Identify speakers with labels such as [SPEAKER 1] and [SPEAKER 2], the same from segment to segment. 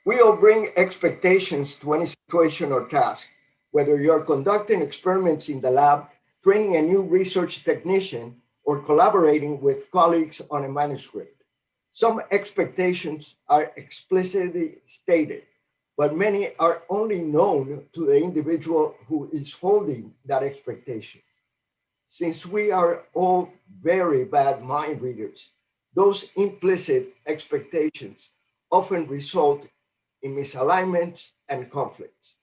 [SPEAKER 1] We all bring expectations to any situation or task, whether you're conducting experiments in the lab, training a new research technician, or collaborating with colleagues on a manuscript. Some expectations are explicitly stated, but many are only known to the individual who is holding that expectation. Since we are all very bad mind readers, those implicit expectations often result in misalignments and conflicts.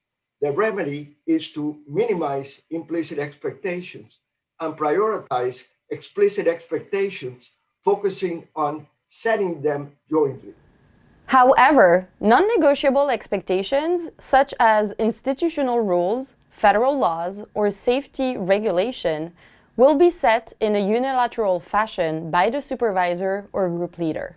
[SPEAKER 1] The remedy is to minimize implicit expectations and prioritize explicit expectations, focusing on setting them jointly.
[SPEAKER 2] However, non-negotiable expectations, such as institutional rules, federal laws, or safety regulation, will be set in a unilateral fashion by the supervisor or group leader.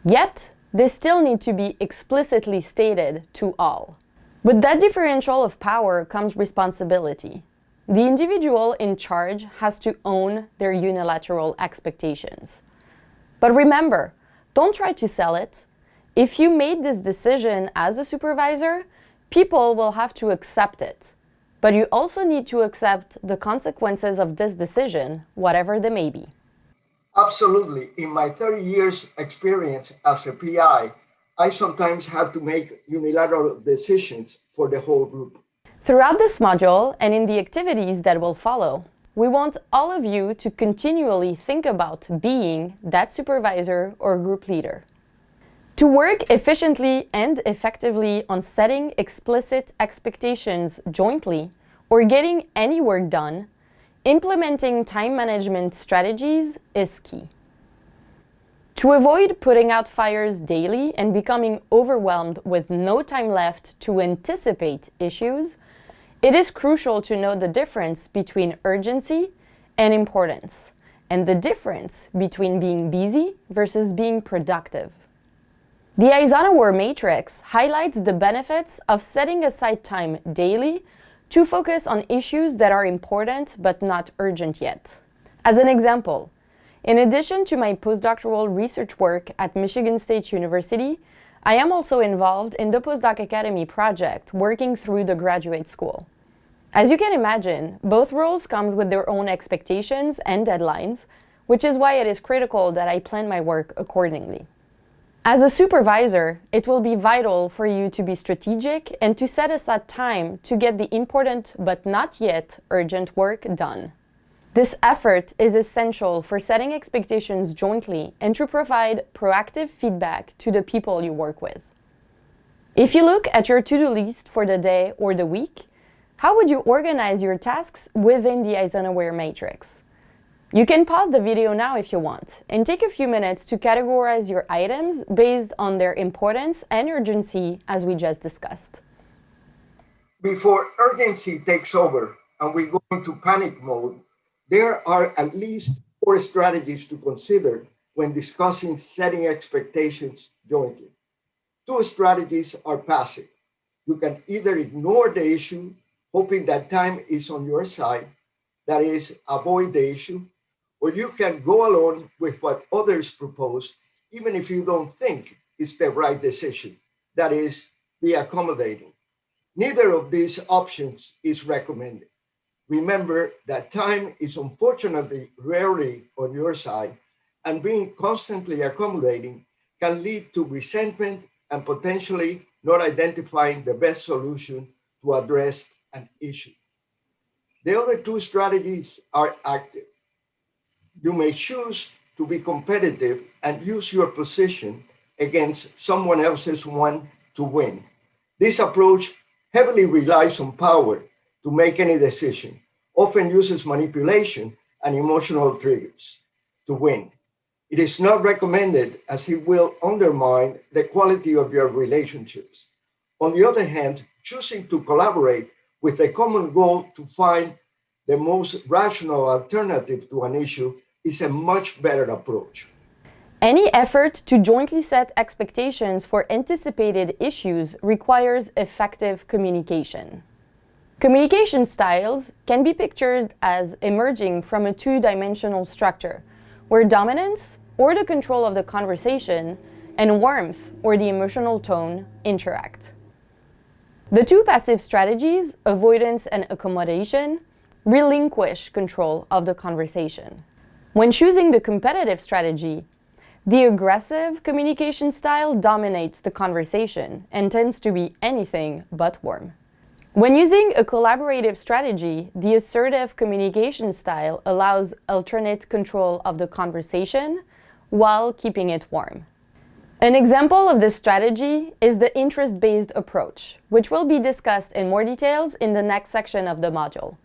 [SPEAKER 2] Yet, they still need to be explicitly stated to all. With that differential of power comes responsibility. The individual in charge has to own their unilateral expectations. But remember, don't try to sell it. If you made this decision as a supervisor, people will have to accept it. But you also need to accept the consequences of this decision, whatever they may be.
[SPEAKER 1] Absolutely. In my 30 years experience as a PI sometimes had to make unilateral decisions for the whole group.
[SPEAKER 2] Throughout this module and in the activities that will follow, we want all of you to continually think about being that supervisor or group leader. To work efficiently and effectively on setting explicit expectations jointly or getting any work done, implementing time management strategies is key. To avoid putting out fires daily and becoming overwhelmed with no time left to anticipate issues, it is crucial to know the difference between urgency and importance, and the difference between being busy versus being productive. The Eisenhower matrix highlights the benefits of setting aside time daily to focus on issues that are important but not urgent yet. As an example, in addition to my postdoctoral research work at Michigan State University, I am also involved in the Postdoc Academy project working through the graduate school. As you can imagine, both roles come with their own expectations and deadlines, which is why it is critical that I plan my work accordingly. As a supervisor, it will be vital for you to be strategic and to set aside time to get the important but not yet urgent work done. This effort is essential for setting expectations jointly and to provide proactive feedback to the people you work with. If you look at your to-do list for the day or the week, how would you organize your tasks within the Eisenhower matrix? You can pause the video now if you want and take a few minutes to categorize your items based on their importance and urgency as we just discussed.
[SPEAKER 1] Before urgency takes over and we go into panic mode, there are at least 4 strategies to consider when discussing setting expectations jointly. 2 strategies are passive. You can either ignore the issue, hoping that time is on your side, that is, avoid the issue, or you can go along with what others propose, even if you don't think it's the right decision, that is, be accommodating. Neither of these options is recommended. Remember that time is unfortunately rarely on your side, and being constantly accommodating can lead to resentment and potentially not identifying the best solution to address an issue. The other 2 strategies are active. You may choose to be competitive and use your position against someone else's one to win. This approach heavily relies on power to make any decision, often uses manipulation and emotional triggers to win. It is not recommended as it will undermine the quality of your relationships. On the other hand, choosing to collaborate with a common goal to find the most rational alternative to an issue is a much better approach.
[SPEAKER 2] Any effort to jointly set expectations for anticipated issues requires effective communication. Communication styles can be pictured as emerging from a 2-dimensional structure, where dominance, or the control of the conversation, and warmth or the emotional tone interact. The two passive strategies, avoidance and accommodation, relinquish control of the conversation. When choosing the competitive strategy, the aggressive communication style dominates the conversation and tends to be anything but warm. When using a collaborative strategy, the assertive communication style allows alternate control of the conversation while keeping it warm. An example of this strategy is the interest-based approach, which will be discussed in more details in the next section of the module.